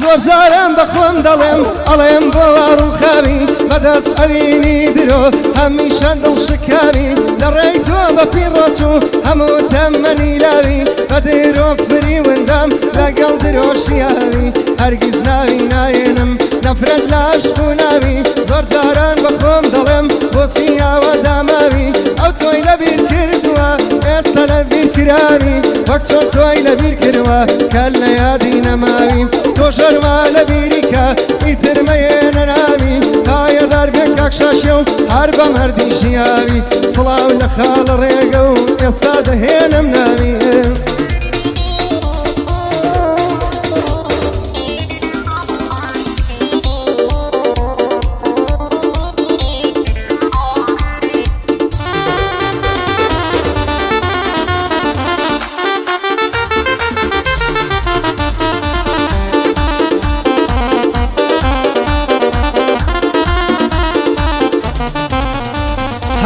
زۆر جارم بەخۆم دەڵێم ئەڵێم بۆ ڕووخاوی بەدەست ئەوینی درۆ هەمیشە دڵشکاوی لە ڕێی تۆ بە پیرۆچوو هەموو تەمەنی لاوی بە درۆ فریوندەم لەگەڵ درۆشیاوی هەرگیز ناوی نایێنم نەفرەت لە عشق و ناوی زۆر جاران بەخۆم دەڵێم بۆچی ئاوە داماوی ئەو تۆی لەبیر کردووە ئێستا لەبیر کراوی وەک چۆن تۆی لەبیر کردووە کە لە یادی نەماوی تۆ ژەرما لەبیری کە ئیتر مەیێنە ناوی ئایەدار بێن کاکشاشێ و هەر بە مەردی ژیاوی سڵاو لە خاڵ ڕێگە و ئێستا دەهێنم ناوی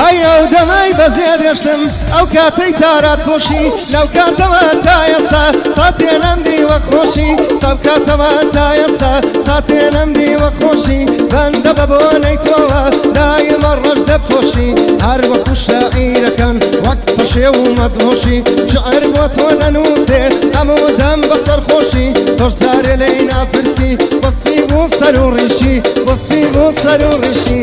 هەیە و دەمای بەزێ دێشتم ئەو کاتەی تارات خۆشی لەو کاتەوە تا ئێستا ساتێنەم دیوە خۆشی تەو کاتەوە تا ئێستا ساتێنەم دیوە خۆشی بەندە بە بۆنەی تۆوە دایمە ڕەش دەپۆشی هەر وەکو شاعیرەکەن وەک پەشێ و مەدهۆشی شعر بۆ تۆ دەنووسێ هەموو دەم بەسەر خۆشی تۆش جارێ لێی ناپرسی وەسپی بوو سەر و ڕیشی وەسپی بوو سەر و ڕیشی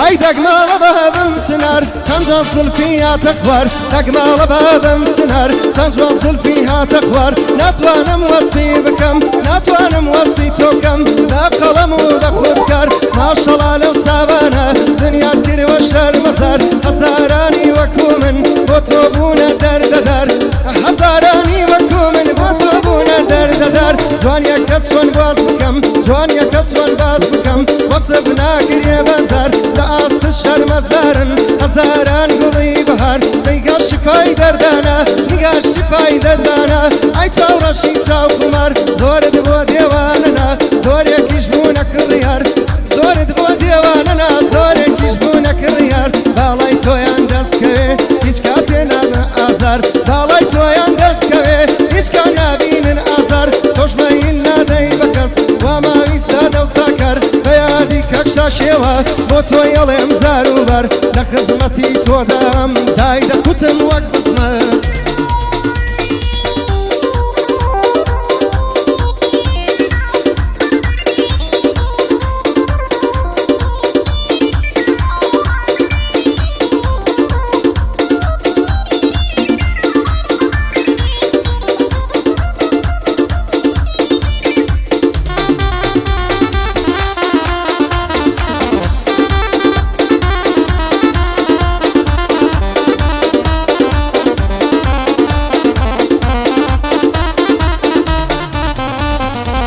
ئەی دەگماڵە بەبم سنار چەند جوان زولفی هاتە خوار دەگماڵە بەبم سنار چەند جوان زولفی هاتە خوار ناتوانم وەستی بکەم ناتوانم وەستی تۆکەم لە قەڵەم و لە خودکار ماشەڵا لەو چاوانە دنیات کردوە شەرمەزار هەزارانی وەکو من بۆ تۆ بوونە دەردەدار هەزارانی وەکو من بۆ تۆ بوونە دەردەدار جوانیەکە چۆن باز بکەم جوانیەکە چۆن باز بکەم وەسف ناکرێ بەزار ئاست شەرمەزارن هەزاران گوڵی بەهار دەیگا شیفای دەردانە نیگا شیفای دەردانە ئەی چاوڕەشی چاو خمار زۆرت بۆ دێوانەنا زۆرێکیش بوونە کڕیار زۆرت بۆ دێوانەنا زۆرێکیش بوونە کڕیار باڵای تۆیان دەستکەوێ هیچ کاتێ نابە ئازار باڵای تۆیان دەستکەوێ هیچ کات نابینن ئازار تۆش مەیل نادەی بە کەس وا ماوی سادە و ساکار بە یادی کەکشاشێوە بۆ تۆی ئەڵێم زار و بەر لە خزمەتی تۆدام دای دەکوتم وەک بزمەت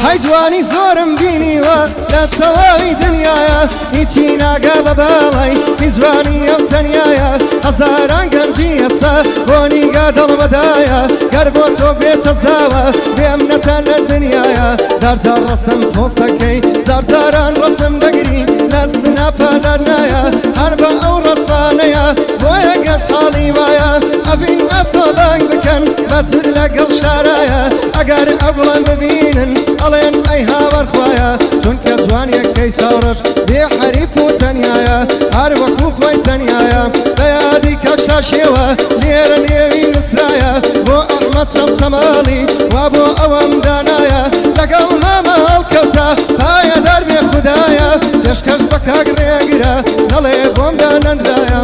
هەی جوانی زۆرم بینیوە لە تەواوی دنیاە هیچی ناگا بە باڵای هیچ جوانی ئەو تەنیایە هەزاران گەنجی ئێستا بۆ نیگا دڵ بەدایە گەر بۆ تۆ بێتە زاوە بێمنەتە لە دنیاە جارجار ڕەسم تۆسەکەی جارجاران ڕەسم دەگری لە سناپەدار نایە هەر بە ئەو ڕەسمانەیە بۆیە گەش حاڵی وایە ئەبین ئەسۆ بانگ بکەن بەچود لەگەڵ شارایە ئەگەر ئەوڵەن ببینن ئەڵێن ئەی هاوەرخوایە چونکە جوانیەکەی چاوڕەش بێ حەریف و تەنیایە هەر وەکو خۆی تەنیایە بە یادی کەکشاشێوە لێرە نێوی نووسرایە بۆ ئەحمەد شەمشەماڵی وا بۆ ئەوەم دانایە لەگەڵ مامە هەڵکەوتە پایەدار بێ خودایە پێشکەش بە کاک ڕێگرە دەڵێ بۆم دانەندرایە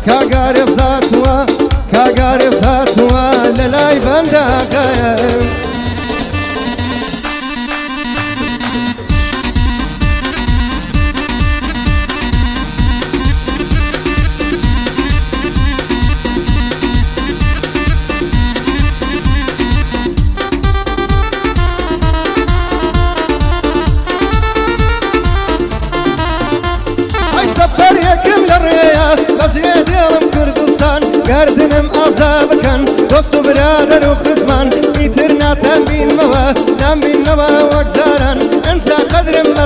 کاگارێ زاتووە کاگارێ زاتووە لە لای بەنداغایە سەفەرێکم لە ڕێیە بەجێ دێڵم کرد و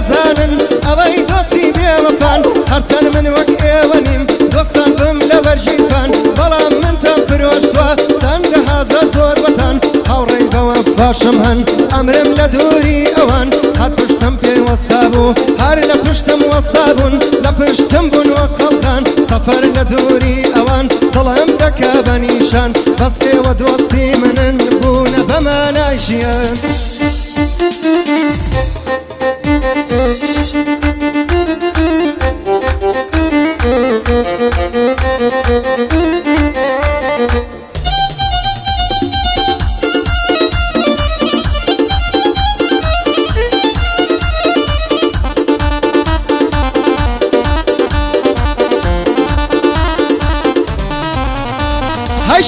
دەزانن ئەوەی دۆستی بێوەفان هەرچەند من وەک ئێوە نیم دۆستان بم لە بەرژیفان بەڵام منتان فرۆشتوە چەندە هازار زۆر وەتان هاوڕێی بەوەفاشم هەن ئەمرم لە دووری ئەوان هەر پشتم پێی وەستا بوو هەر لە پشتم وەستا بوون لە پشتم بوون وەک خەڵقان سەفەر لە دووری ئەوان دڵم دەکا بە نیشان بەس ئێوە دۆستی منن بوونە بەمانای ژیان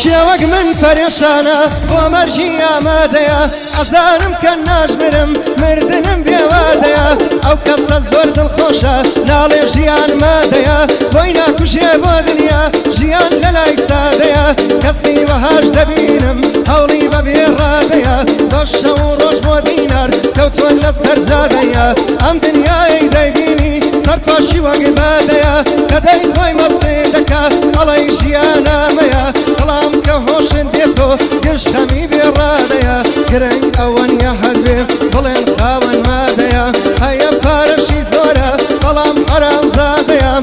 شێوەک من پەرێشانە بۆ مەرجی ئامادەیە ئەزانم کە ناژمرم مردنم بێوادەیە ئەو کەسە زۆر دڵخۆشە ناڵێ ژیان مادەیە بۆی ناکوژێ بۆ دنیا ژیان لە لای سادەیە کەسی وەهاش دەبینم هەوڵی بە بێڕادەیە بە شەو و ڕۆژ بۆ دینار کەوتووە لە سەرجادەیە ئەم دنیای دەیبینی سەرپاشی وەک بادەیە کە دەی خۆی مەسێ دەکا ئەڵەی ژیانامەیە بەڵام کە هۆشن دێتۆ گشتەمی بێڕادەیە گرنگ ئەوەنیە هەربێ بڵێن خاوەن مادەیە هەیە پارەشی زۆرە بەڵام حەرامزادەیە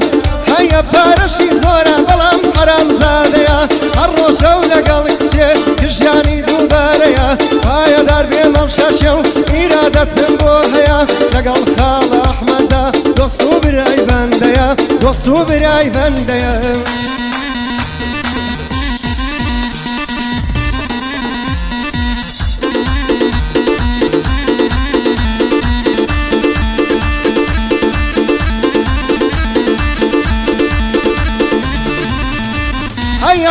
هەیە پارەشی زۆرە بەڵام حەرامزادەیە هەر ڕۆژە و لەگەڵ کچێ گژیانی دووبارەیە پایەدار بێ مەمشەشە و ئیرادەتم بۆ هەیە لەگەڵ خاڵە ئەحمەدە دۆست و برای بەندەیە دۆست و برای بەندەیە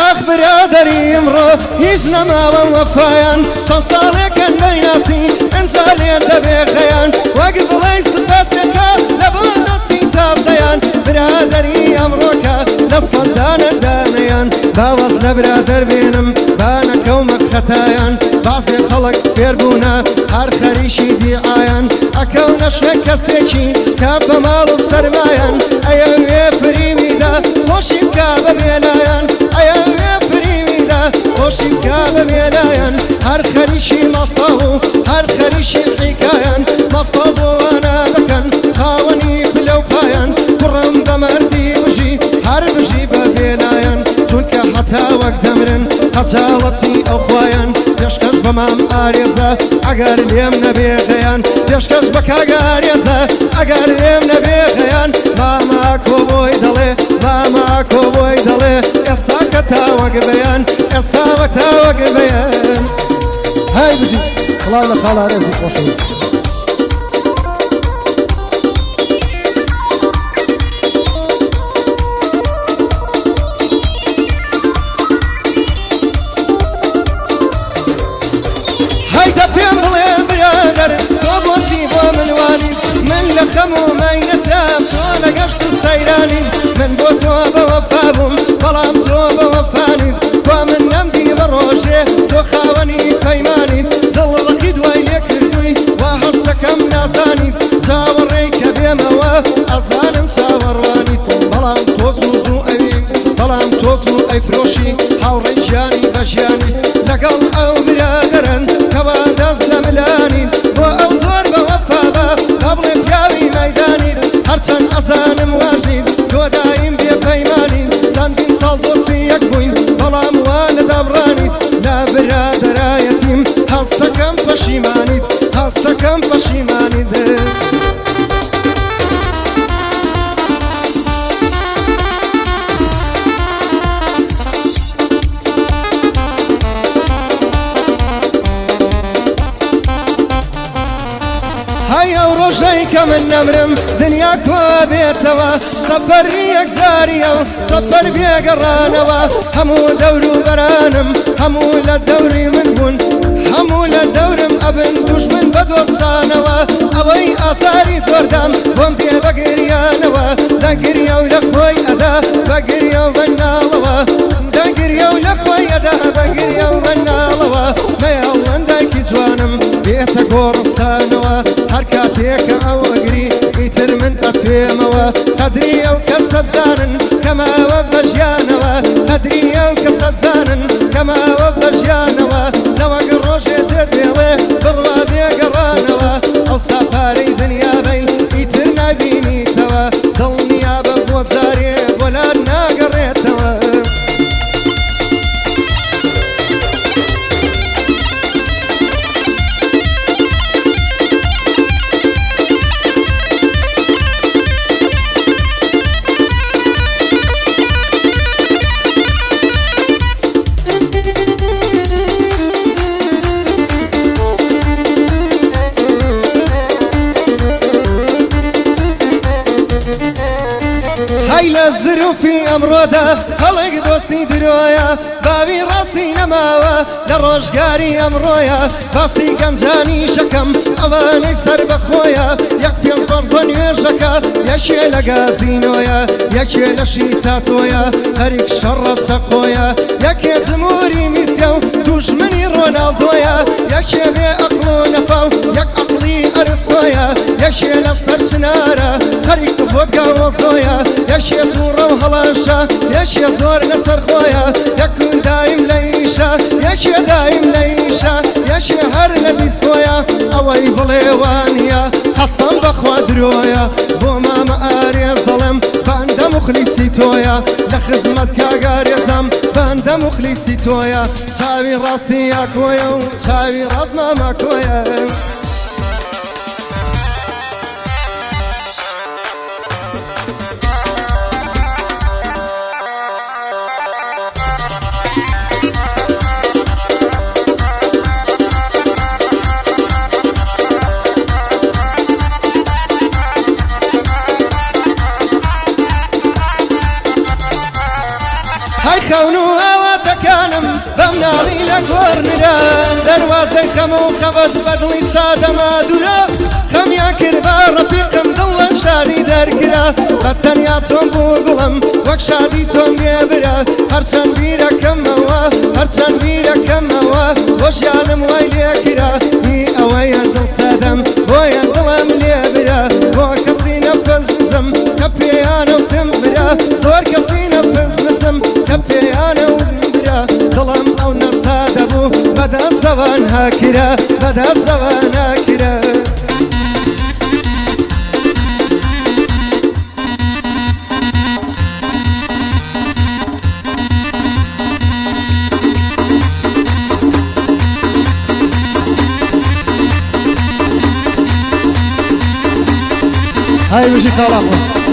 ئەخ برادەری ئەمڕۆ هیچ نەماوە وەفایان چەند ساڵێکەن نەیناسی ئەنجا لێن دەبێ خەیان وەک بڵێی سپاسێکە لە بۆ دەستی تازەیان برادەری ئەمڕۆکە لە سەندانە دانەیان باوەز لە برادەر بێنم با نەکەومە خەتایان بازێ خەڵک فێربوونە هەر خەریشی دیعایان ئەکەونە شوێن کەسێکی کە بە ماڵ و سەرمایان ئەیە وێ پریمیدا خۆشی بکا بە بێلایان ئەیە وێ پریمیدا خۆشی بکا بە بێلایان هەر خەریشی مەستا و هەر خەریشی حیکایان مەستا بۆوانە دەکەن خاوەنی پلە و پایان کوڕم بە مەردی بژی هەر بژی بە بێلایان چونکە حەتا وەک دەمرن خەجاڵەتی ئەو خوایان پێشکەش بە مام ئارێزە ئەگەر لێم نەبێ خەیان پێشکەش بە کاگە ئارێزە ئەگەر لێم نەبێ خەیان ماما کۆبۆی دەڵێ ماما کۆبۆی دەڵێ ئێستا کە تاوەک بەیان ئێستا وەک تاوەک بەیان های بژی وڵای لە خاڵ ئارێزی خۆشەوی پێم بڵێ برادەر تۆ بۆچی بۆ منوانی من لە خەم و مەینەترام تۆ لە گەشت و سەیرانی من بۆ تۆ بە وەفا بووم بەڵام تۆ بە وەفانیت تۆ من نەمدی بە ڕۆژێ تۆ خاوەنی پەیمانیت دڵڕەقی دوای لێ کردووی وا هەستەکەم نازانیت چاوەڕێی کە بێمەوە ئەزانم چاوەڕوانیت بەڵام تۆ زوو و ئەوی بەڵام تۆ زوو ئەیفرۆشی هاوڕێی ژیانی بە ژیانی لەگەڵ ئەو برادەرن کەوا دەست لە ملانین بۆ ئەو زۆر بە وەفابە قەبڵێ پیاوی مەیدانیت هەرچەند ئەزانم واژیت تۆ دایم بێ پەیمانین چەندین ساڵ دۆستی یەک بووین بەڵام وا لە دەبڕانیت لە برادەرایەتیم هەستەکەم پەشیمانیت هەستەکەم پەشیمانیت ڕۆژەی کە من نەمرم دنیا کۆ بێتەوە سەفەری یەکجاریە و سەفەر بێگەڕانەوە هەموو دەور و بەرانم هەموو لە دەوری من بوون هەموو لە دەورم ئەبن دوژمن بە دۆستانەوە ئەوەی ئاساری زۆردام بۆم پێ بەگریانەوە دەگریە و لە خۆی ئەدا بەگریە و بەناڵەوە دەگریە و لە خۆی ئەدا بەگریە و بەناڵەوە مەیاڵەن دایکی جوانم بێتە گۆڕستانەوە هەر کاتێکە ئەو ئەگری سوێمەوە قەدری ئەو کەسە بزانن کەماوە بەژیانەوە قەدری ئەو کەسە بزانن کەماوە بەژیانەوە نەوەک ڕۆژێ زێت دێڵێ بڕوا بێگەڕانەوە ئەو ساپارەی دنیابەی ئیتر نابینیتەوە دڵنیا بە بۆ جارێ بۆلان ناگەڕێتەوە هەیلە زروفی ئەمڕۆدا خەڵک دۆستی درۆیە باوی ڕاستی نەماوە لە ڕۆژگاری ئەمڕۆیە باسی گەنجانی شەکەم ئەوانەی سەر بەخۆیە یەک پێنج بەرزە نوێژەکە یەکێ لە گازینۆیە یەکێ لە شیتاتۆیە خەریک شەڕە چەقۆیە یەکێ جمهوری میسیە و دوژمنی ڕۆناڵدۆیە یەکێ بێ ئەقڵ و نەفە و یەک ئەقڵی ئەرسۆیە یەکێ لە سەر چنارە خەریک ڤۆدکا وەزۆیە یەکێ تووڕە و هەڵاشە یەکێ زۆر لەسەر خۆیە یەکون دایم لە ئیشە یەکێ دایم لە ئیشە یەکێ هەر لە دیسکۆیە ئەوەی بڵێوانیە قەسەم بەخوا درۆیە بۆ مامە ئارێزەڵم بەندە مخلیسی تۆیە لە خزمەت کاگارێزەم بەندە مخلیسی تۆیە چاوی ڕاستی یاکۆیە و چاوی ڕاست ماماکۆیە هاي خونو هەواتەکانم بەم ناڵی لە گۆڕنرا دەواازەی خەم و قەبەت بەدڵی سادە مادورە خەمیان کرد بە ڕەفیقم دڵە شادی دەرگرا بەتەنیا تۆم بوو گوڵم وەک شادی تۆم لێبرا هەرچەند بیرەکەمەوە هەرچەند بیرەکەمەوە بۆ ژیانم وای لێکرا هی ئەوەیان دڵ سەدەم بۆیان دڵم لێبرا بۆ کەسی نەفەز نزم کە پێیانە وتم برا زۆر کەسی نەفەز نزم کە پێیانە برا دڵم ئەو نەسادە بوو بەدەستەوان هاکرا بەدەستەوان هاکرا هاي وجهك الله